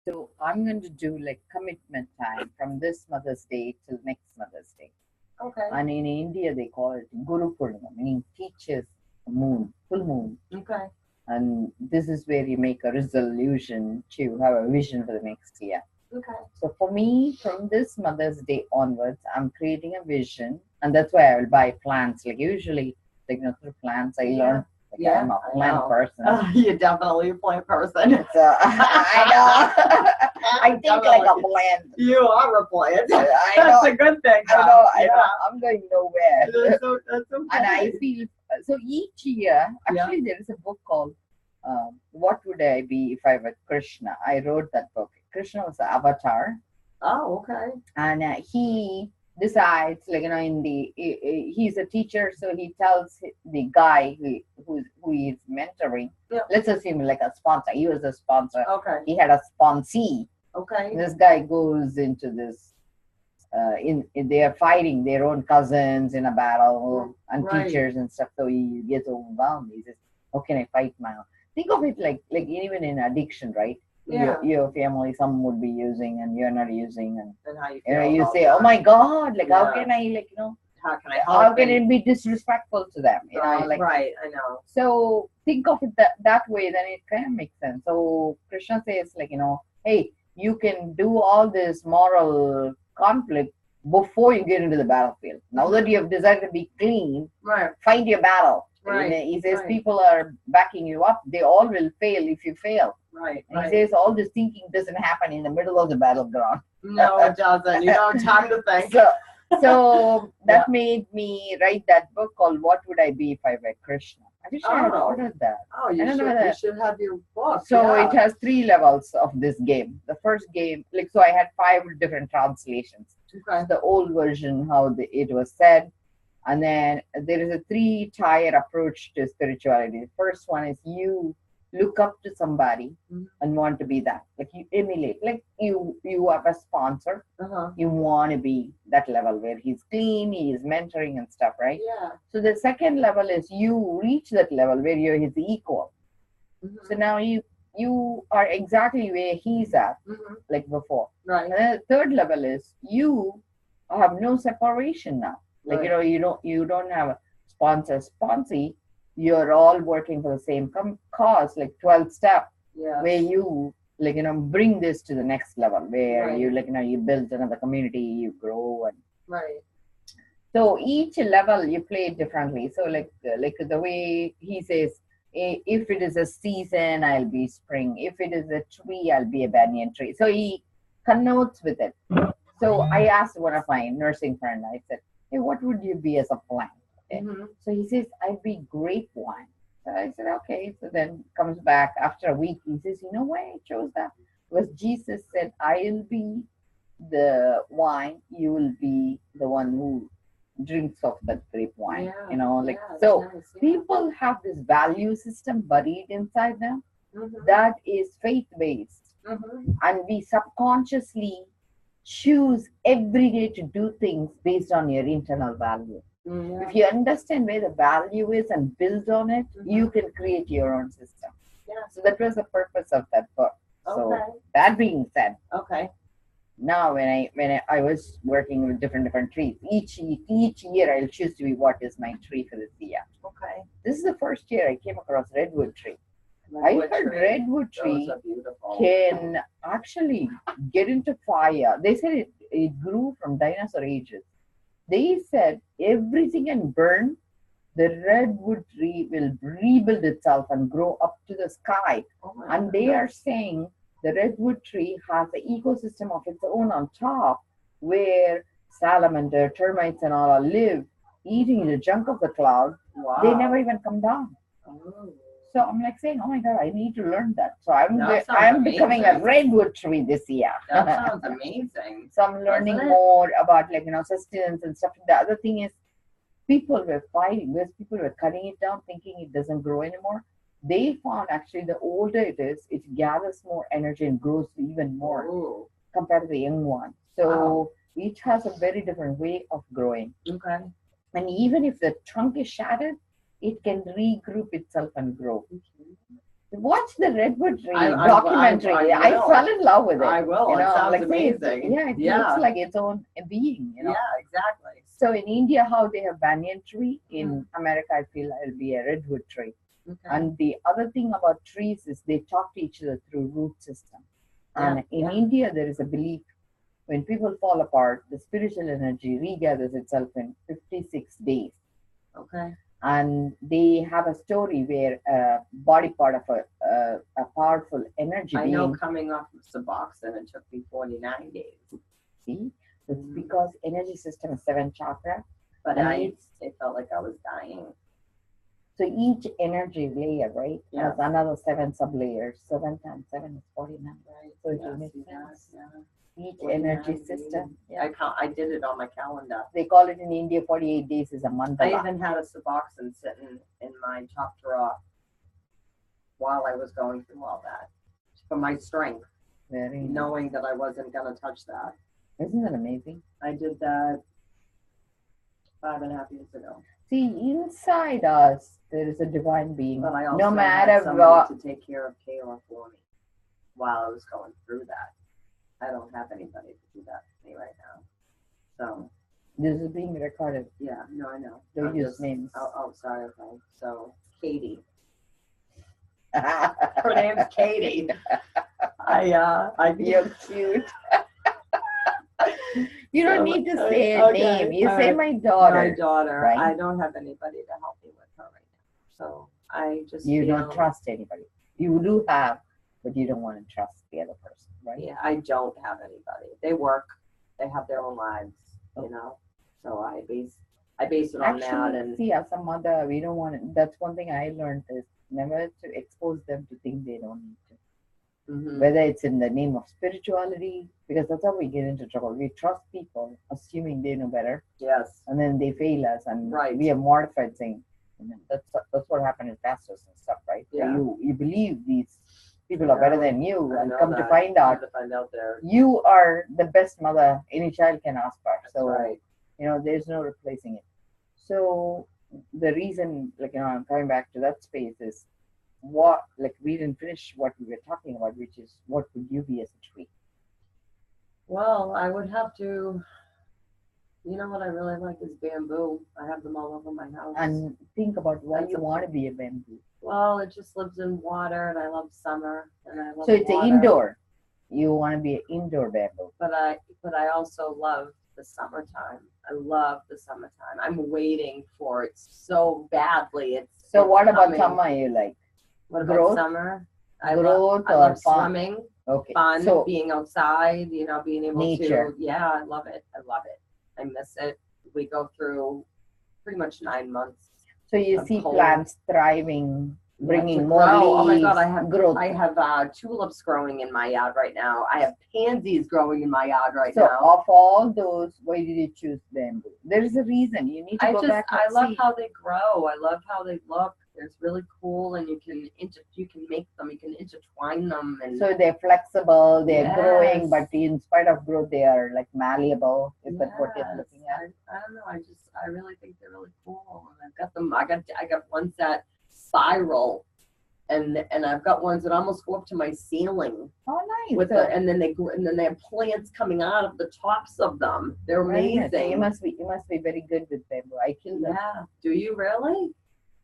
So I'm going to do like commitment time from this Mother's Day till next Mother's Day. Okay. And in India, they call it Guru Purnima, meaning teacher's moon, full moon. Okay. And this is where you make a resolution to have a vision for the next year. Okay. So for me, from this Mother's Day onwards, I'm creating a vision, and that's why I will buy plants. Like usually, like through plants, I learn. Like Yeah, I'm a I plant know. person. You're definitely a plant person. So I know. I think like a plant. You are a plant. I know. That's a good thing. I know. Yeah. I'm going nowhere. That's okay. And I feel so each year. Actually, there is a book called "What Would I Be If I Were Krishna." I wrote that book. Krishna was the avatar, Oh, okay. and he decides, like in the he's a teacher, so he tells the guy who he's mentoring. Yeah. Let's assume like a sponsor. He was a sponsor. Okay. He had a sponsee. Okay. This guy goes into this. They are fighting their own cousins in a battle and Right. teachers and stuff. So he gets overwhelmed. He says, "How can I fight my own?" Think of it like even in addiction, right? Yeah. Your family, some would be using and you're not using, and And how you feel you about say, that. "Oh my God! Like how Yeah. can I How can I how help? can it be disrespectful to them?" Right. Right. I know. So think of it that way, then it kind of makes sense. So Krishna says, hey, you can do all this moral conflict before you get into the battlefield. Now that you have decided to be clean, Right. fight your battle. Right. And he says Right. people are backing you up. They all will fail if you fail. Right. And Right. he says all this thinking doesn't happen in the middle of the battleground. No, it doesn't. You don't have time to think. So that Yeah. made me write that book called "What Would I Be If I Were Krishna." I wish I had Oh. ordered that. Oh, I you don't know should. that. You should have your book. So yeah. it has 3 levels of this game. The first game, so I had 5 different translations. Okay. The old version, how it was said, and then there is a 3-tier approach to spirituality. The first one is you look up to somebody and want to be that, like you emulate, like you have a sponsor, you want to be that level where he's clean, he is mentoring and stuff, right? Yeah. So the second level is you reach that level where you're his equal. So now you are exactly where he's at, like before. Right. And then the third level is you have no separation now. Like Right. you don't have a sponsee. You're all working for the same cause, like 12 step, Yeah. where you bring this to the next level, where Right. you build another community, you grow, and Right. so each level you play it differently. So like the way he says, if it is a season, I'll be spring. If it is a tree, I'll be a banyan tree. So he connotes with it. So I asked one of my nursing friends, I said, "Hey, what would you be as a plant?" Okay. So he says, "I'd be grapevine." So I said, "Okay." So then comes back after a week. He says, "You know why I chose that? Was Jesus said, I'll be the wine, you will be the one who drinks of that grape wine." So nice, yeah. people have this value system buried inside them that is faith based, and we subconsciously choose every day to do things based on your internal value. If you understand where the value is and build on it, you can create your own system. So that was the purpose of that book. So that being said, Okay. now when I was working with different trees, each year I'll choose to be what is my tree for this year. Okay. This is the first year I came across redwood tree. I heard redwood tree Those are beautiful. can actually get into fire. They said it grew from dinosaur ages. They said everything can burn. The redwood tree will rebuild itself and grow up to the sky. Oh my And they goodness. are saying the redwood tree has an ecosystem of its own on top, where salamander, termites, and all live, eating the junk of the cloud. Wow. They never even come down. Oh. So I'm like saying, "Oh my God, I need to learn that." So I'm That becoming sounds a redwood tree this year. That sounds amazing. So I'm learning Doesn't it? more about sustenance and stuff. The other thing is, people were fighting because people were cutting it down, thinking it doesn't grow anymore. They found actually the older it is, it gathers more energy and grows even more Ooh. compared to the young one. So Wow. each has a very different way of growing. Okay. And even if the trunk is shattered, it can regroup itself and grow. Watch the redwood tree I documentary. I will. fell in love with it. I will. It sounds like amazing. it looks like its own being. Yeah, exactly. So in India, how they have banyan tree, in America, I feel it'll be a redwood tree. Okay. And the other thing about trees is they talk to each other through root system. And in India, there is a belief when people fall apart, the spiritual energy regathers itself in 56 days. Okay. And they have a story where a body part of a powerful energy I being. know coming off of Suboxone, it took me 49 days. See, it's because energy system is 7 chakra. But it felt like I was dying. So each energy layer, right, Yeah. has another 7 sub-layers. 7 times 7 is 49. Right. So it Yeah, will make see sense. that? Yeah. Each 49 energy days. system. I did it on my calendar. They call it in India 48 days is a I mandala. even had a Suboxone sitting in my top drawer while I was going through all that for my strength, Very nice. knowing that I wasn't going to touch that. Isn't that amazing? I did that 5.5 years ago. See, inside us, there is a divine being. But I also no matter had somebody to take care of Kayla for me while I was going through that. I don't have anybody to do that for me right now. So. This is being recorded. Yeah, no, I know. Don't use names. Oh, sorry. Okay. So, Katie. Her name's Katie. You're cute. You don't need to say a name. You say my daughter. My daughter. Right? I don't have anybody to help me with her right now. So I just don't trust anybody. You do have, but you don't want to trust the other person, right? Yeah, I don't have anybody. They work. They have their own lives, you know. So I base it on that. And see, as a mother, we don't want to. That's one thing I learned is never to expose them to things they don't need to. Mm-hmm. Whether it's in the name of spirituality, because that's how we get into trouble. We trust people, assuming they know better. Yes. And then they fail us, and right. we are mortified, saying, that's what happened in pastors and stuff, right? Yeah. You believe these people are better than you, and come that. to find out, you are the best mother any child can ask for. That's so, right. There's no replacing it. So the reason, I'm coming back to that space is we didn't finish what we were talking about, which is what would you be as a tree? Well, I would have to, what I really like is bamboo. I have them all over my house. And think about why you want to be a bamboo. Well, it just lives in water, and I love summer, and I love So it's water. an indoor. You want to be an indoor bamboo. But I also love the summertime. I love the summertime. I'm waiting for it so badly. So what about summer you like? What growth? About summer? I growth love swimming. Okay. Fun, so, being outside, being able nature. to. Yeah, I love it. I miss it. We go through pretty much 9 months. So you see cold. Plants thriving, bringing more leaves. Oh my God, growth. I have tulips growing in my yard right now. I have pansies growing in my yard right now. So of all those, why did you choose bamboo? There is a reason. You need to go back and I love how they grow. I love how they look. It's really cool, and you can make them. You can intertwine them, and so they're flexible. They're growing, but in spite of growth, they are like malleable. Is that what you're looking at? I don't know. I really think they're really cool. And I've got them. I got ones that spiral, and I've got ones that almost go up to my ceiling. Oh, nice! And then they have plants coming out of the tops of them. They're amazing. So you must be very good with bamboo. I kill them. Yeah. Do you really?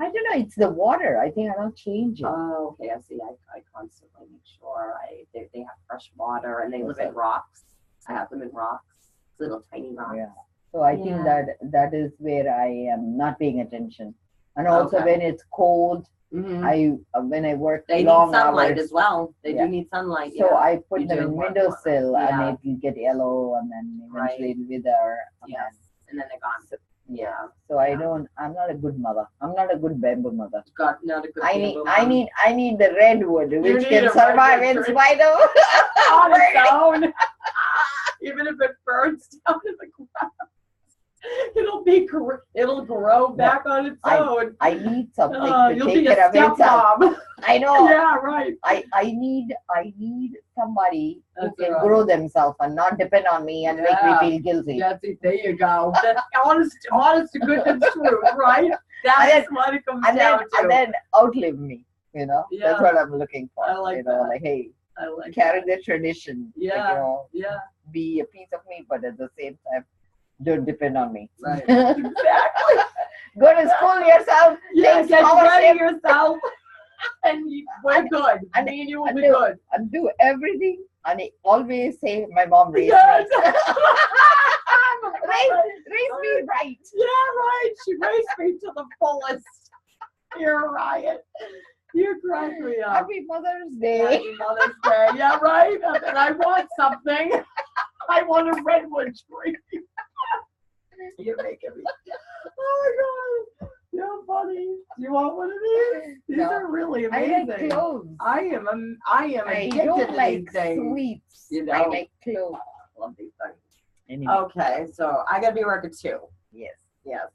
I don't know. It's the water. I think I don't change it. Oh, okay. I see. I constantly make sure they have fresh water, and they live in rocks. I have them in rocks, little tiny rocks. Yeah. So I think that is where I am not paying attention. And also when it's cold, when I work they long need sunlight hours, as well. They do need sunlight. So I put them in windowsill, and it will get yellow, and then eventually it'll wither. And then they're gone. So, so I'm not a good mother. I'm not a good bamboo mother. Not a good I need the redwood, which can survive in spite of on its own. Even if it burns down to the ground, it'll grow back on its own. I need something to take care of itself. I know. Yeah, right. I need somebody who can grow themselves and not depend on me and make me feel guilty. That's it. There you go. That's honest to goodness truth, right? That's what it comes down to. And then outlive me. You know, Yeah. that's what I'm looking for. I like you know, that. like, hey, I like carry that. the tradition. Like, Yeah. you know, Yeah. be a piece of me, but at the same time, don't depend on me. Right. Exactly. Go to school yourself. Yeah, take get ready scholarship, yourself. And we're good. and- Me and you will and be do- good. and do everything. And I always say, my mom raised Yes. me. Right. Raise me right. Yeah, right. She raised me to the fullest. You're right. You crack me up. Happy Mother's Day. Happy Mother's Day. Yeah, right. And I want something. I want a redwood tree. You're making me. Oh my God. You're funny. Do you want one of these? These No. are really I amazing. like clothes. I am I addicted don't to like these things. sweets. You know. I like clothes. Love these things. Anyway, Okay, so I gotta be working too. yes. Yes.